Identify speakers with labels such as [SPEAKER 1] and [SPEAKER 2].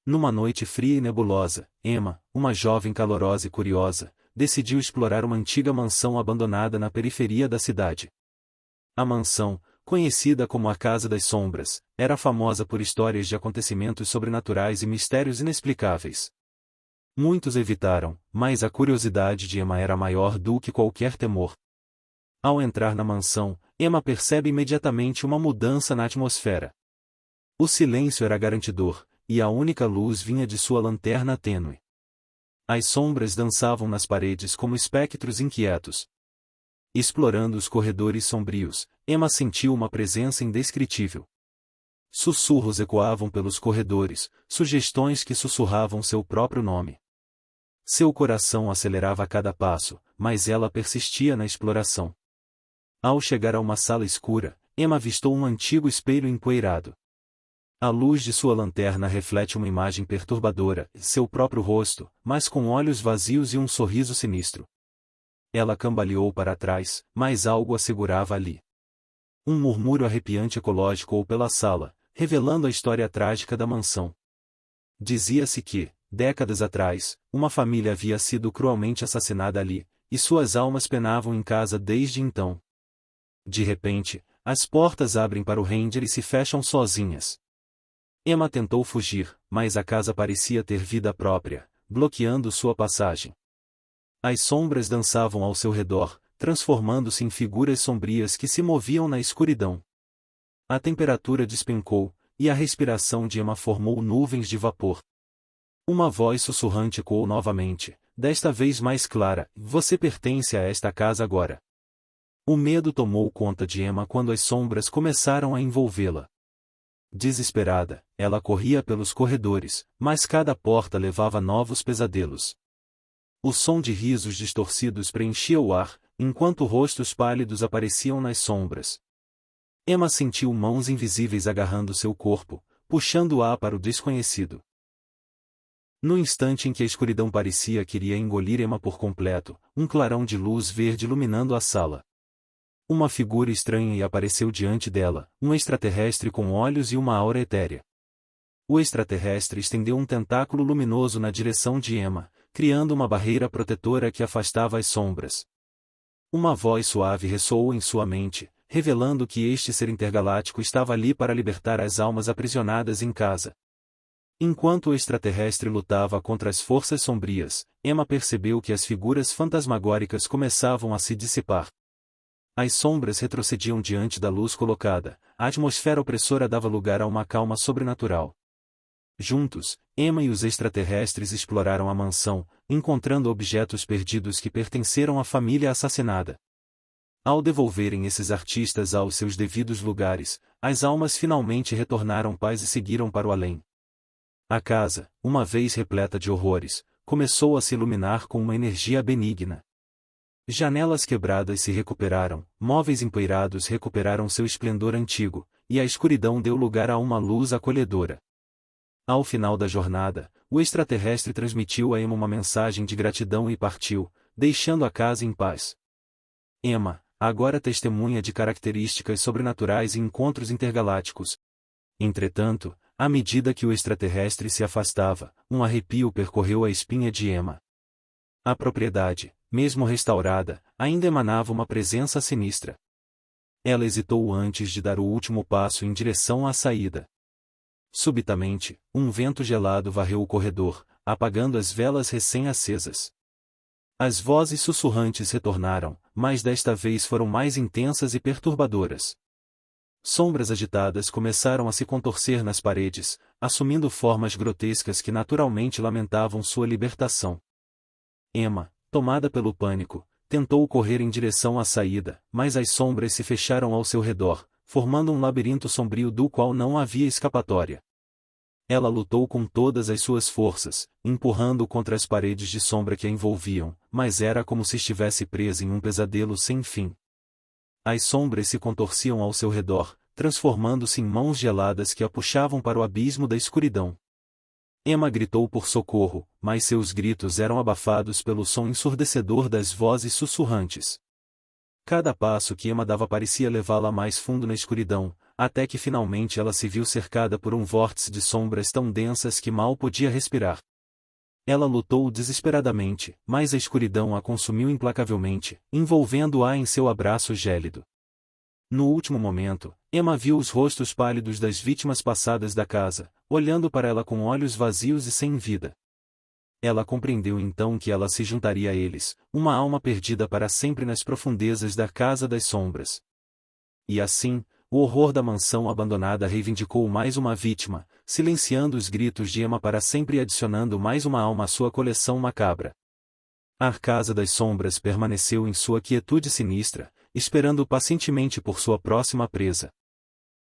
[SPEAKER 1] Numa noite fria e nebulosa, Emma, uma jovem calorosa e curiosa, decidiu explorar uma antiga mansão abandonada na periferia da cidade. A mansão, conhecida como a Casa das Sombras, era famosa por histórias de acontecimentos sobrenaturais e mistérios inexplicáveis. Muitos evitaram, mas a curiosidade de Emma era maior do que qualquer temor. Ao entrar na mansão, Emma percebe imediatamente uma mudança na atmosfera. O silêncio era garantidor, e a única luz vinha de sua lanterna tênue. As sombras dançavam nas paredes como espectros inquietos. Explorando os corredores sombrios, Emma sentiu uma presença indescritível. Sussurros ecoavam pelos corredores, sugestões que sussurravam seu próprio nome. Seu coração acelerava a cada passo, mas ela persistia na exploração. Ao chegar a uma sala escura, Emma avistou um antigo espelho empoeirado. A luz de sua lanterna reflete uma imagem perturbadora, seu próprio rosto, mas com olhos vazios e um sorriso sinistro. Ela cambaleou para trás, mas algo a segurava ali. Um murmúrio arrepiante ecológico pela sala, revelando a história trágica da mansão. Dizia-se que, décadas atrás, uma família havia sido cruelmente assassinada ali, e suas almas penavam em casa desde então. De repente, as portas abrem para o Ranger e se fecham sozinhas. Emma tentou fugir, mas a casa parecia ter vida própria, bloqueando sua passagem. As sombras dançavam ao seu redor, transformando-se em figuras sombrias que se moviam na escuridão. A temperatura despencou, e a respiração de Emma formou nuvens de vapor. Uma voz sussurrante ecoou novamente, desta vez mais clara: "Você pertence a esta casa agora." O medo tomou conta de Emma quando as sombras começaram a envolvê-la. Desesperada, ela corria pelos corredores, mas cada porta levava novos pesadelos. O som de risos distorcidos preenchia o ar, enquanto rostos pálidos apareciam nas sombras. Emma sentiu mãos invisíveis agarrando seu corpo, puxando-a para o desconhecido. No instante em que a escuridão parecia que iria engolir Emma por completo, um clarão de luz verde iluminando a sala. Uma figura estranha apareceu diante dela, um extraterrestre com olhos e uma aura etérea. O extraterrestre estendeu um tentáculo luminoso na direção de Emma, criando uma barreira protetora que afastava as sombras. Uma voz suave ressoou em sua mente, revelando que este ser intergaláctico estava ali para libertar as almas aprisionadas em casa. Enquanto o extraterrestre lutava contra as forças sombrias, Emma percebeu que as figuras fantasmagóricas começavam a se dissipar. As sombras retrocediam diante da luz colocada, a atmosfera opressora dava lugar a uma calma sobrenatural. Juntos, Emma e os extraterrestres exploraram a mansão, encontrando objetos perdidos que pertenceram à família assassinada. Ao devolverem esses artistas aos seus devidos lugares, as almas finalmente retornaram paz e seguiram para o além. A casa, uma vez repleta de horrores, começou a se iluminar com uma energia benigna. Janelas quebradas se recuperaram, móveis empoeirados recuperaram seu esplendor antigo, e a escuridão deu lugar a uma luz acolhedora. Ao final da jornada, o extraterrestre transmitiu a Emma uma mensagem de gratidão e partiu, deixando a casa em paz. Emma, agora testemunha de características sobrenaturais e encontros intergalácticos. Entretanto, à medida que o extraterrestre se afastava, um arrepio percorreu a espinha de Emma. A propriedade, mesmo restaurada, ainda emanava uma presença sinistra. Ela hesitou antes de dar o último passo em direção à saída. Subitamente, um vento gelado varreu o corredor, apagando as velas recém-acesas. As vozes sussurrantes retornaram, mas desta vez foram mais intensas e perturbadoras. Sombras agitadas começaram a se contorcer nas paredes, assumindo formas grotescas que naturalmente lamentavam sua libertação. Emma, tomada pelo pânico, tentou correr em direção à saída, mas as sombras se fecharam ao seu redor, formando um labirinto sombrio do qual não havia escapatória. Ela lutou com todas as suas forças, empurrando contra as paredes de sombra que a envolviam, mas era como se estivesse presa em um pesadelo sem fim. As sombras se contorciam ao seu redor, transformando-se em mãos geladas que a puxavam para o abismo da escuridão. Emma gritou por socorro, mas seus gritos eram abafados pelo som ensurdecedor das vozes sussurrantes. Cada passo que Emma dava parecia levá-la mais fundo na escuridão, até que finalmente ela se viu cercada por um vórtice de sombras tão densas que mal podia respirar. Ela lutou desesperadamente, mas a escuridão a consumiu implacavelmente, envolvendo-a em seu abraço gélido. No último momento, Emma viu os rostos pálidos das vítimas passadas da casa, olhando para ela com olhos vazios e sem vida. Ela compreendeu então que ela se juntaria a eles, uma alma perdida para sempre nas profundezas da Casa das Sombras. E assim, o horror da mansão abandonada reivindicou mais uma vítima, silenciando os gritos de Emma para sempre e adicionando mais uma alma à sua coleção macabra. A Casa das Sombras permaneceu em sua quietude sinistra, esperando pacientemente por sua próxima presa.